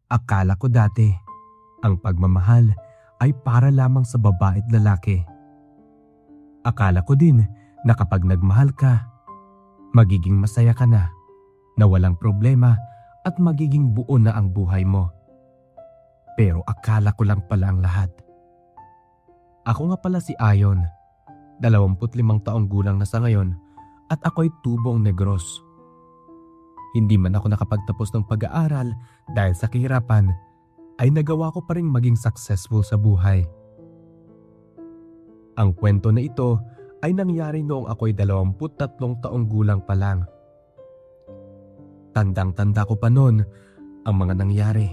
Akala ko dati, ang pagmamahal ay para lamang sa babae at lalaki. Akala ko din na kapag nagmahal ka, magiging masaya ka na walang problema at magiging buo na ang buhay mo. Pero akala ko lang pala ang lahat. Ako nga pala si Ayon, 25 taong gulang na sa ngayon at ako'y tubong negros. Hindi man ako nakapagtapos ng pag-aaral dahil sa kahirapan, ay nagawa ko pa rin maging successful sa buhay. Ang kwento na ito ay nangyari noong ako'y 23 taong gulang pa lang. Tandang-tanda ko pa noon ang mga nangyari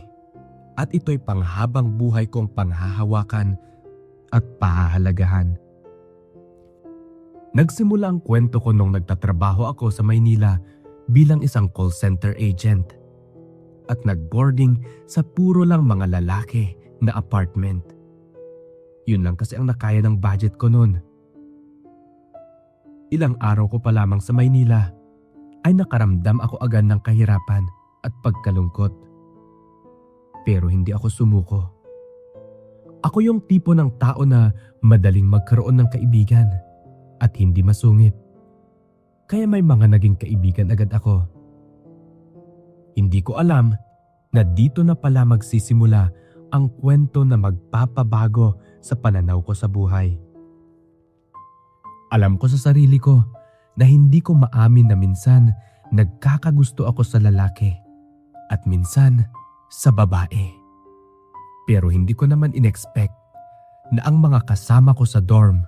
at ito'y panghabang buhay kong panghahawakan at pahahalagahan. Nagsimula ang kwento ko nung nagtatrabaho ako sa Maynila bilang isang call center agent at nag-boarding sa puro lang mga lalaki na apartment. Yun lang kasi ang nakaya ng budget ko noon. Ilang araw ko pa lamang sa Maynila ay nakaramdam ako agad ng kahirapan at pagkalungkot. Pero hindi ako sumuko. Ako yung tipo ng tao na madaling magkaroon ng kaibigan at hindi masungit. Kaya may mga naging kaibigan agad ako. Hindi ko alam na dito na pala magsisimula ang kwento na magpapabago sa pananaw ko sa buhay. Alam ko sa sarili ko na hindi ko maamin na minsan nagkakagusto ako sa lalaki at minsan sa babae. Pero hindi ko naman inexpect na ang mga kasama ko sa dorm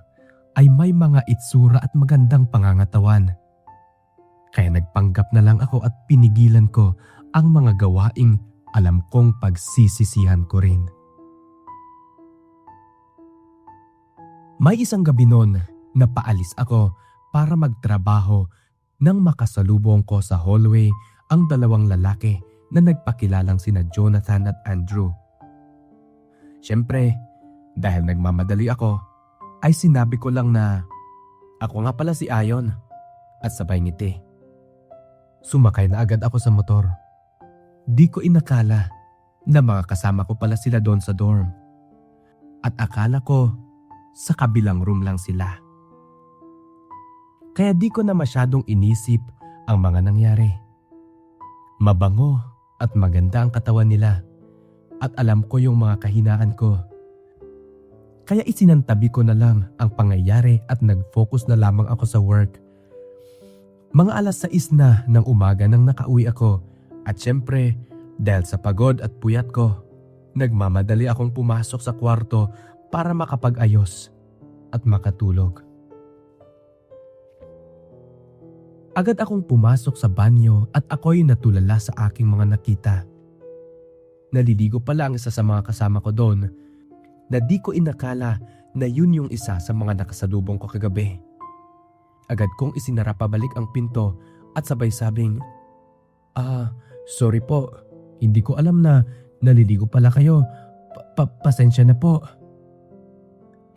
ay may mga itsura at magandang pangangatawan. Kaya nagpanggap na lang ako at pinigilan ko ang mga gawaing alam kong pagsisisihan ko rin. May isang gabi noon na paalis ako para magtrabaho nang makasalubong ko sa hallway ang dalawang lalaki na nagpakilalang sina Jonathan at Andrew. Siyempre, dahil nagmamadali ako, ay sinabi ko lang na ako nga pala si Ayon at sabay ngiti. Sumakay na agad ako sa motor. Di ko inakala na mga kasama ko pala sila doon sa dorm. At akala ko sa kabilang room lang sila. Kaya di ko na masyadong inisip ang mga nangyari. Mabango at maganda ang katawan nila at alam ko yung mga kahinaan ko. Kaya isinantabi ko na lang ang pangyayari at nag-focus na lamang ako sa work. Mga alas 6 na ng umaga nang nakauwi ako at syempre dahil sa pagod at puyat ko, nagmamadali akong pumasok sa kwarto para makapag-ayos at makatulog. Agad akong pumasok sa banyo at ako'y natulala sa aking mga nakita. Naliligo pala ang isa sa mga kasama ko doon na di ko inakala na yun yung isa sa mga nakasalubong ko kagabi. Agad kong isinara pabalik ang pinto at sabay sabing, sorry po, hindi ko alam na naliligo pala kayo. Pasensya na po.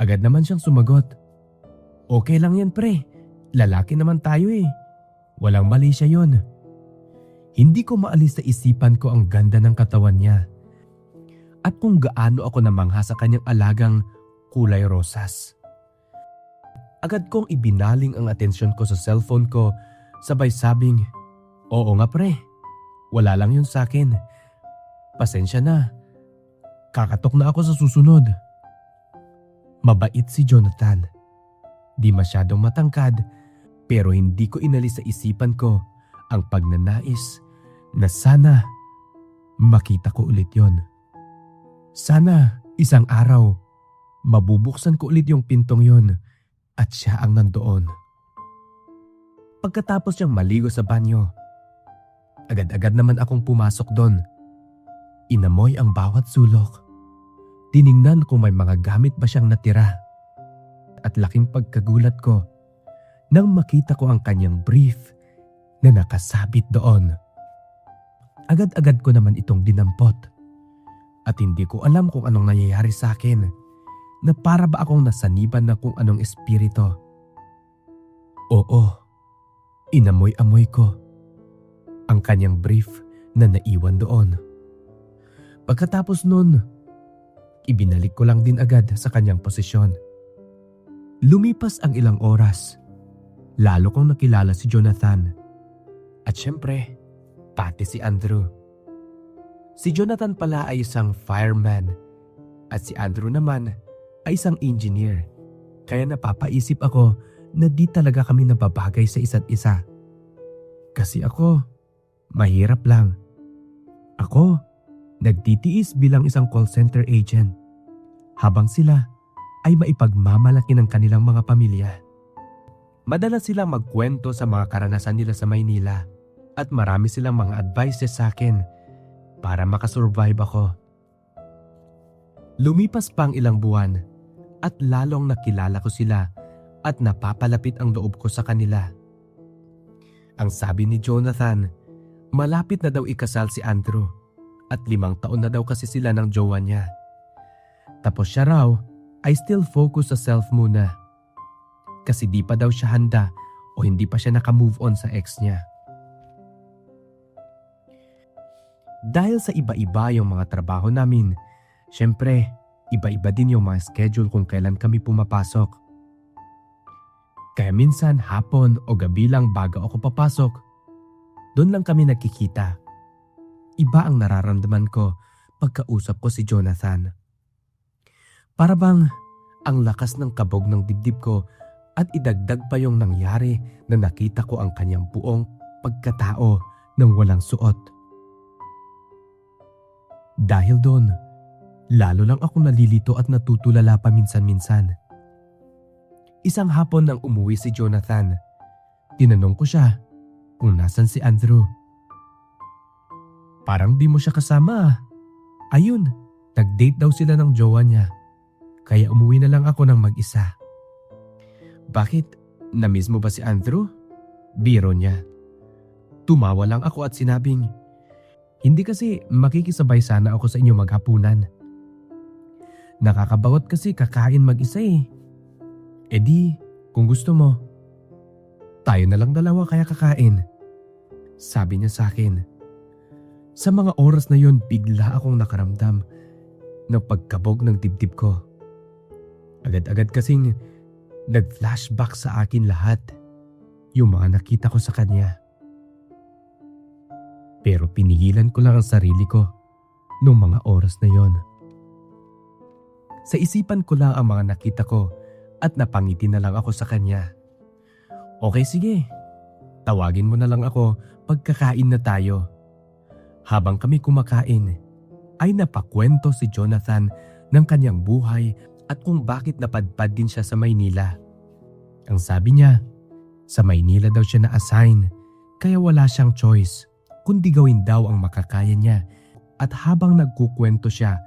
Agad naman siyang sumagot, okay lang yan pre, lalaki naman tayo eh. Walang mali siya yun. Hindi ko maalis sa isipan ko ang ganda ng katawan niya at kung gaano ako namangha sa kanyang alagang kulay rosas. Agad kong ibinaling ang atensyon ko sa cellphone ko, sabay sabing, oo nga pre, wala lang yun sa akin. Pasensya na, kakatok na ako sa susunod. Mabait si Jonathan. Di masyadong matangkad, pero hindi ko inalis sa isipan ko ang pagnanais na sana makita ko ulit yon. Sana isang araw mabubuksan ko ulit yung pintong yon at siya ang nandoon. Pagkatapos niyang maligo sa banyo, agad-agad naman akong pumasok doon. Inamoy ang bawat sulok. Tiningnan kung may mga gamit ba siyang natira. At laking pagkagulat ko nang makita ko ang kanyang brief na nakasabit doon. Agad-agad ko naman itong dinampot. At hindi ko alam kung anong nangyayari sa akin na para ba akong nasaniban na kung anong espirito. Oo, inamoy-amoy ko ang kanyang brief na naiwan doon. Pagkatapos nun, ibinalik ko lang din agad sa kanyang posisyon. Lumipas ang ilang oras. Lalo kong nakilala si Jonathan. At syempre, pati si Andrew. Si Jonathan pala ay isang fireman at si Andrew naman ay isang engineer. Kaya napapaisip ako na di talaga kami nababagay sa isa't isa. Kasi ako, mahirap lang. Ako, nagtitiis bilang isang call center agent. Habang sila ay maipagmamalaki ng kanilang mga pamilya. Madalas silang magkwento sa mga karanasan nila sa Maynila at marami silang mga advices sa akin para makasurvive ako. Lumipas pa ang ilang buwan at lalong nakilala ko sila at napapalapit ang loob ko sa kanila. Ang sabi ni Jonathan, malapit na daw ikasal si Andrew at 5 taon na daw kasi sila ng jowa niya. Tapos siya raw ay still focus sa self muna. Kasi di pa daw siya handa o hindi pa siya naka-move on sa ex niya. Dahil sa iba-iba yung mga trabaho namin, syempre, iba-iba din yung mga schedule kung kailan kami pumapasok. Kaya minsan hapon o gabi lang bago ako papasok, doon lang kami nagkikita. Iba ang nararamdaman ko pagkausap ko si Jonathan. Para bang ang lakas ng kabog ng dibdib ko at idagdag pa yung nangyari na nakita ko ang kanyang buong pagkatao ng walang suot. Dahil doon, lalo lang ako nalilito at natutulala paminsan-minsan. Isang hapon nang umuwi si Jonathan, tinanong ko siya kung nasan si Andrew. Parang di mo siya kasama. Ayun, nag-date daw sila ng jowa niya. Kaya umuwi na lang ako ng mag-isa. Bakit? Na-miss mo ba si Andrew? Biro niya. Tumawa lang ako at sinabing, hindi kasi makikisabay sana ako sa inyo maghapunan. Nakakabagot kasi kakain mag-isa eh. E di, kung gusto mo, tayo na lang dalawa kaya kakain. Sabi niya sa akin. Sa mga oras na yon bigla akong nakaramdam ng pagkabog ng dibdib ko. Agad-agad kasing nag-flashback sa akin lahat yung mga nakita ko sa kanya. Pero pinigilan ko lang ang sarili ko nung mga oras na yon. Sa isipan ko lang ang mga nakita ko at napangiti na lang ako sa kanya. Okay, sige. Tawagin mo na lang ako pagkakain na tayo. Habang kami kumakain, ay napakwento si Jonathan ng kanyang buhay at kung bakit napadpad din siya sa Maynila. Ang sabi niya, sa Maynila daw siya na-assign kaya wala siyang choice kundi gawin daw ang makakaya niya. At habang nagkukwento siya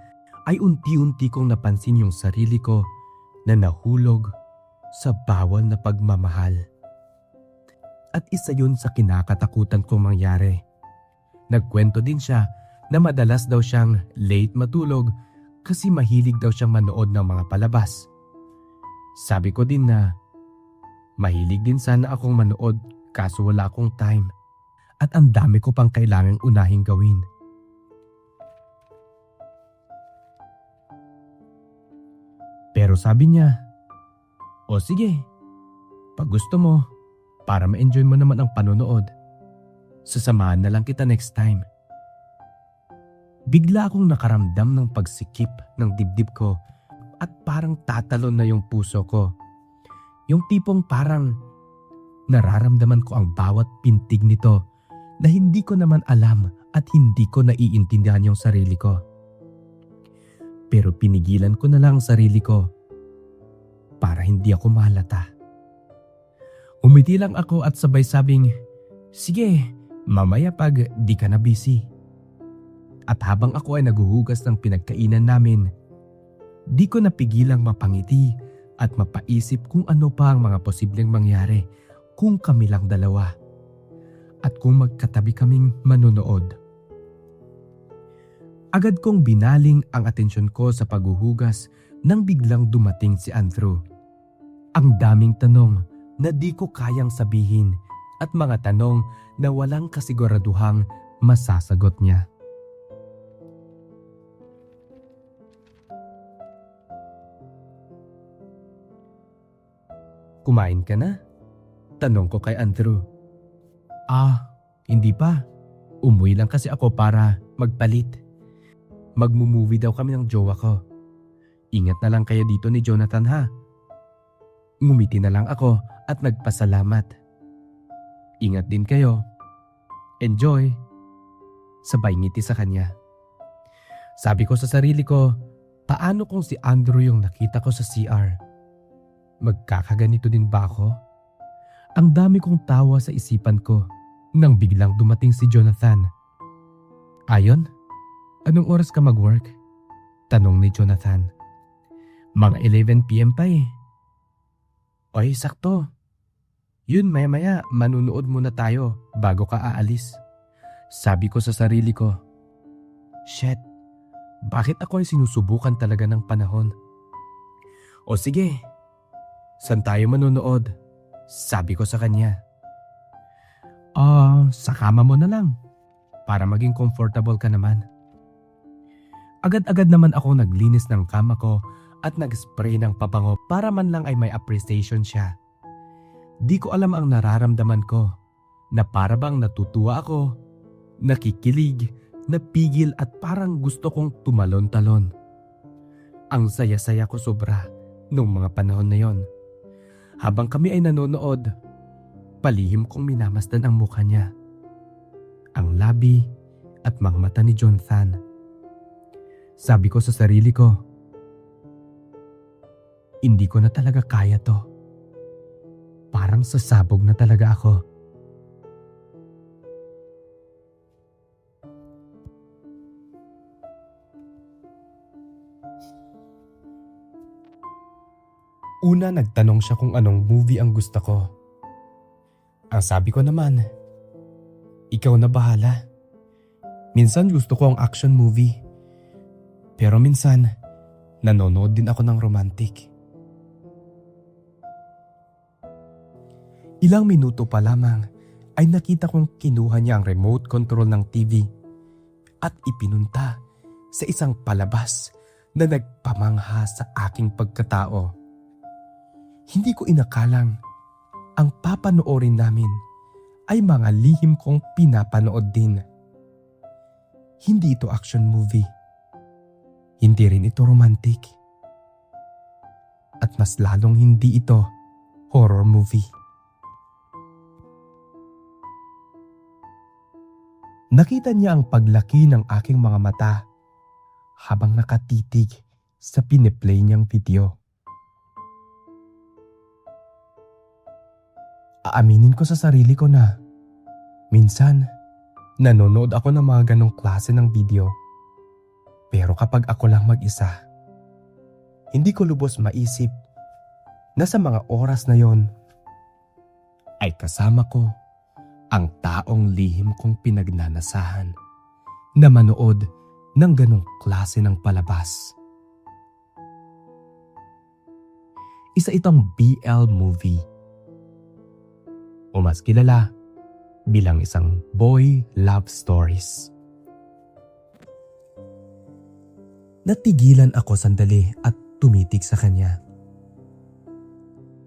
ay unti-unti kong napansin yung sarili ko na nahulog sa bawal na pagmamahal. At isa yun sa kinakatakutan kong mangyari. Nagkwento din siya na madalas daw siyang late matulog kasi mahilig daw siyang manood ng mga palabas. Sabi ko din na mahilig din sana akong manood kaso wala akong time at ang dami ko pang kailangang unahing gawin. Pero sabi niya, o sige, pag gusto mo, para ma-enjoy mo naman ang panonood, sasamahan na lang kita next time. Bigla akong nakaramdam ng pagsikip ng dibdib ko at parang tatalon na yung puso ko. Yung tipong parang nararamdaman ko ang bawat pintig nito na hindi ko naman alam at hindi ko naiintindihan yung sarili ko. Pero pinigilan ko na lang ang sarili ko para hindi ako mahalata. Umiti lang ako at sabay sabing, sige, mamaya pag di ka na busy. At habang ako ay naguhugas ng pinagkainan namin, di ko napigilang mapangiti at mapaisip kung ano pa ang mga posibleng mangyari kung kami lang dalawa at kung magkatabi kaming manonood. Agad kong binaling ang atensyon ko sa paghuhugas nang biglang dumating si Andrew. Ang daming tanong na di ko kayang sabihin at mga tanong na walang kasiguraduhang masasagot niya. Kumain ka na? Tanong ko kay Andrew. Hindi pa. Umuwi lang kasi ako para magpalit. Magmumovie daw kami ng jowa ko. Ingat na lang kayo dito ni Jonathan ha. Ngumiti na lang ako at nagpasalamat. Ingat din kayo. Enjoy. Sabay ngiti sa kanya. Sabi ko sa sarili ko, paano kung si Andrew yung nakita ko sa CR? Magkakaganito din ba ako? Ang dami kong tawa sa isipan ko nang biglang dumating si Jonathan. Ayon, anong oras ka mag-work? Tanong ni Jonathan. Mga 11 PM pa eh. Oy, sakto. Yun, maya-maya manunood muna tayo bago ka aalis. Sabi ko sa sarili ko. Shit, bakit ako ay sinusubukan talaga ng panahon? O sige, saan tayo manunood? Sabi ko sa kanya. Sa kama mo na lang. Para maging comfortable ka naman. Agad-agad naman ako naglinis ng kama ko at nag-spray ng pabango para man lang ay may appreciation siya. Di ko alam ang nararamdaman ko na para bang natutuwa ako, nakikilig, napigil at parang gusto kong tumalon-talon. Ang saya-saya ko sobra nung mga panahon na yon. Habang kami ay nanonood, palihim kong minamasdan ang mukha niya, ang labi at mga mata ni Jonathan. Sabi ko sa sarili ko, hindi ko na talaga kaya to. Parang sasabog na talaga ako. Una nagtanong siya kung anong movie ang gusto ko. Ang sabi ko naman, ikaw na bahala. Minsan gusto ko ang action movie. Pero minsan, nanonood din ako ng romantic. Ilang minuto pa lamang ay nakita kong kinuha niya ang remote control ng TV at ipinunta sa isang palabas na nagpamangha sa aking pagkatao. Hindi ko inakalang ang papanoorin namin ay mga lihim kong pinapanood din. Hindi ito action movie. Hindi rin ito romantic. At mas lalong hindi ito horror movie. Nakita niya ang paglaki ng aking mga mata habang nakatitig sa piniplay niyang video. Aaminin ko sa sarili ko na minsan nanonood ako ng mga ganong klase ng video. Pero kapag ako lang mag-isa, hindi ko lubos maisip na sa mga oras na yon ay kasama ko ang taong lihim kong pinagnanasahan na manood ng ganong klase ng palabas. Isa itong BL movie o mas kilala bilang isang boy love stories. Natigilan ako sandali at tumitig sa kanya.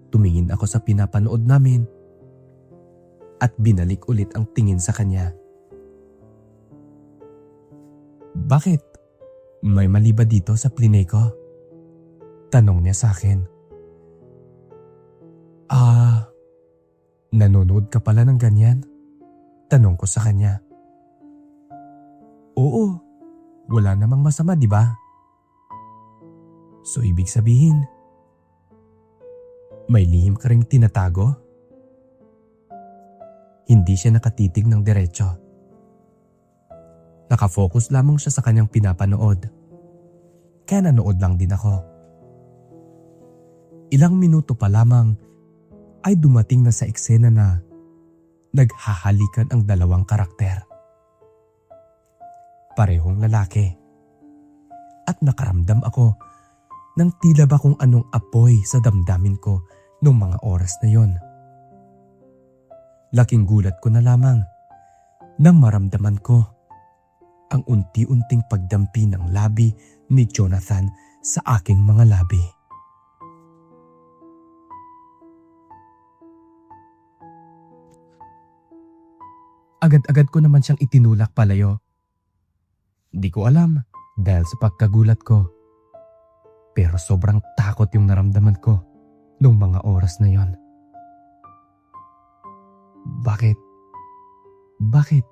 Tumingin ako sa pinapanood namin at binalik ulit ang tingin sa kanya. Bakit? May mali ba dito sa plinay ko? Tanong niya sa akin. Nanonood ka pala ng ganyan? Tanong ko sa kanya. Oo, wala namang masama, di ba? So ibig sabihin, may lihim ka ring tinatago? Hindi siya nakatitig ng diretso. Nakafocus lamang siya sa kanyang pinapanood. Kaya nanood lang din ako. Ilang minuto pa lamang ay dumating na sa eksena na naghahalikan ang dalawang karakter. Parehong lalaki. At nakaramdam ako ng tila ba kung anong apoy sa damdamin ko noong mga oras na yon. Laking gulat ko na lamang nang maramdaman ko ang unti-unting pagdampi ng labi ni Jonathan sa aking mga labi. Agad-agad ko naman siyang itinulak palayo. Di ko alam dahil sa pagkagulat ko. Pero sobrang takot yung naramdaman ko nung mga oras na yon. Bakit? Bakit?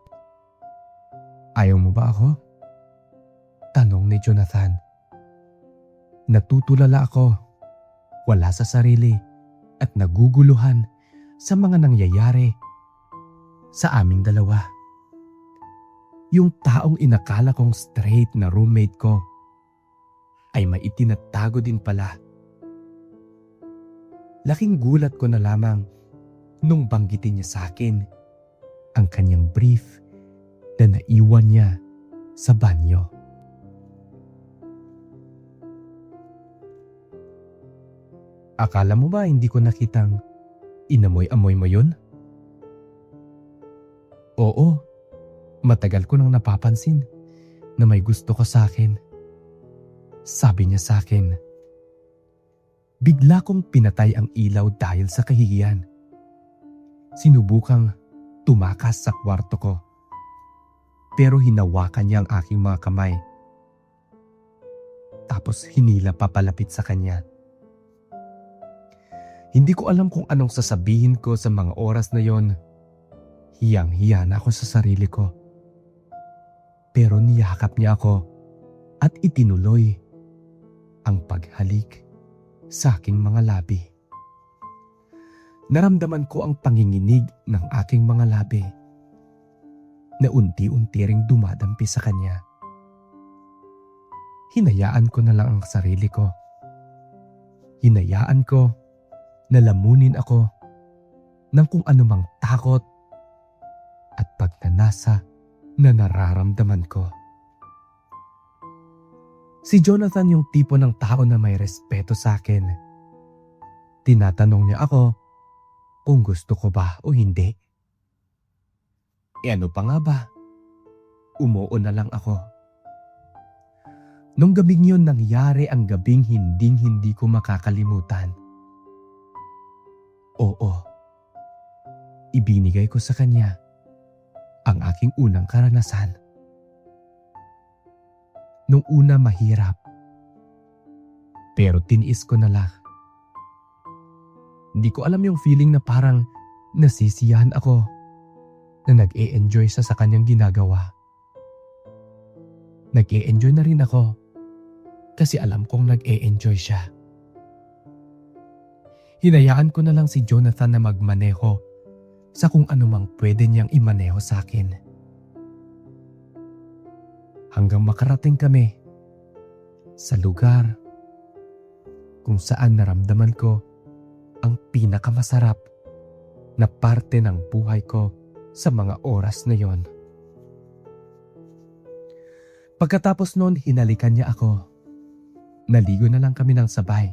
Ayaw mo ba ako? Tanong ni Jonathan. Natutulala ako, wala sa sarili at naguguluhan sa mga nangyayari sa aming dalawa. Yung taong inakala kong straight na roommate ko ay may itinatago din pala. Laking gulat ko na lamang nung banggitin niya sa akin ang kanyang brief na naiwan niya sa banyo. Akala mo ba hindi ko nakitang inamoy-amoy mo yun? Oo, matagal ko nang napapansin na may gusto ka sa akin. Sabi niya sa akin. Bigla kong pinatay ang ilaw dahil sa kahihiyan. Sinubukang tumakas sa kwarto ko. Pero hinawakan niya ang aking mga kamay. Tapos hinila pa palapit sa kanya. Hindi ko alam kung anong sasabihin ko sa mga oras na yon. Hiyang-hiya na ako sa sarili ko. Pero niyakap niya ako at itinuloy ang paghalik sa aking mga labi. Naramdaman ko ang panginginig ng aking mga labi na unti-unti ring dumadampi sa kanya. Hinayaan ko na lang ang sarili ko. Hinayaan ko na lamunin ako ng kung anumang takot at pagnanasa na nararamdaman ko. Si Jonathan yung tipo ng tao na may respeto sa akin. Tinatanong niya ako kung gusto ko ba o hindi. E ano pa nga ba? Umuo na lang ako. Nung gabing yun nangyari ang gabing hinding-hindi ko makakalimutan. Oo, ibinigay ko sa kanya ang aking unang karanasan. Nung una mahirap, pero tiniis ko na lang. Hindi ko alam yung feeling na parang nasisiyahan ako na nag-e-enjoy sa kanyang ginagawa. Nag-e-enjoy na rin ako kasi alam kong nag-e-enjoy siya. Hinayaan ko na lang si Jonathan na magmaneho sa kung anumang pwede niyang imaneho sa akin. Hanggang makarating kami sa lugar kung saan naramdaman ko ang pinakamasarap na parte ng buhay ko sa mga oras na yon. Pagkatapos noon, hinalikan niya ako. Naligo na lang kami ng sabay.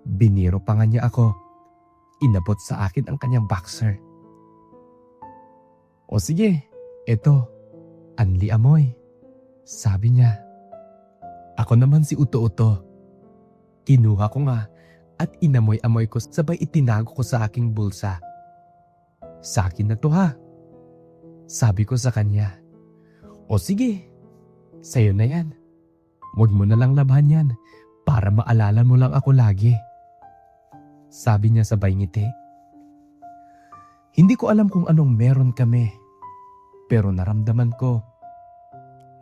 Biniro pa nga niya ako. Inabot sa akin ang kanyang boxer. O sige, eto. Anli amoy, sabi niya. Ako naman si Uto-Uto. Kinuha ko nga at inamoy-amoy ko sabay itinago ko sa aking bulsa. Sa akin na to ha, sabi ko sa kanya. O sige, sayo na yan. Huwag mo na lang labhan yan para maalala mo lang ako lagi. Sabi niya sabay ngiti. Hindi ko alam kung anong meron kami. Pero naramdaman ko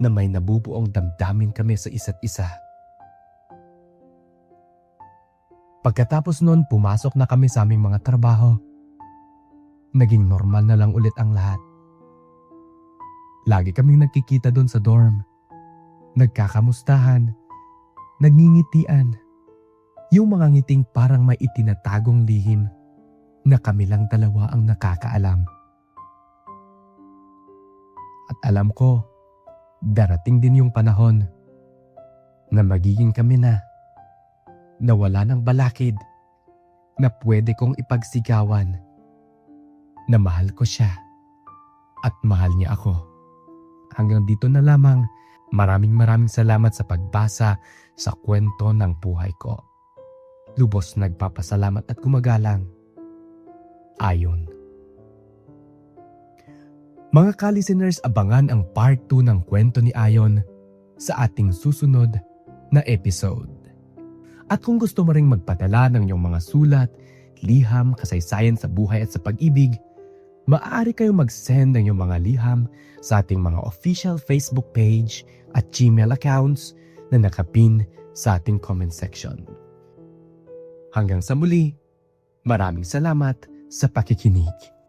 na may nabubuong damdamin kami sa isa't isa. Pagkatapos noon, pumasok na kami sa aming mga trabaho. Naging normal na lang ulit ang lahat. Lagi kaming nagkikita doon sa dorm. Nagkakamustahan, nagngingitian. Yung mga ngiting parang may itinatagong lihim na kami lang dalawa ang nakakaalam. At alam ko, darating din yung panahon na magiging kami na wala ng balakid na pwede kong ipagsigawan na mahal ko siya at mahal niya ako. Hanggang dito na lamang, maraming salamat sa pagbasa sa kwento ng buhay ko. Lubos nagpapasalamat at gumagalang. Ayon. Mga ka-listeners, abangan ang part 2 ng kwento ni Ayon sa ating susunod na episode. At kung gusto mo ring magpadala ng iyong mga sulat, liham, kasaysayan sa buhay at sa pag-ibig, maaari kayong mag-send ng iyong mga liham sa ating mga official Facebook page at Gmail accounts na nakapin sa ating comment section. Hanggang sa muli, maraming salamat sa pakikinig.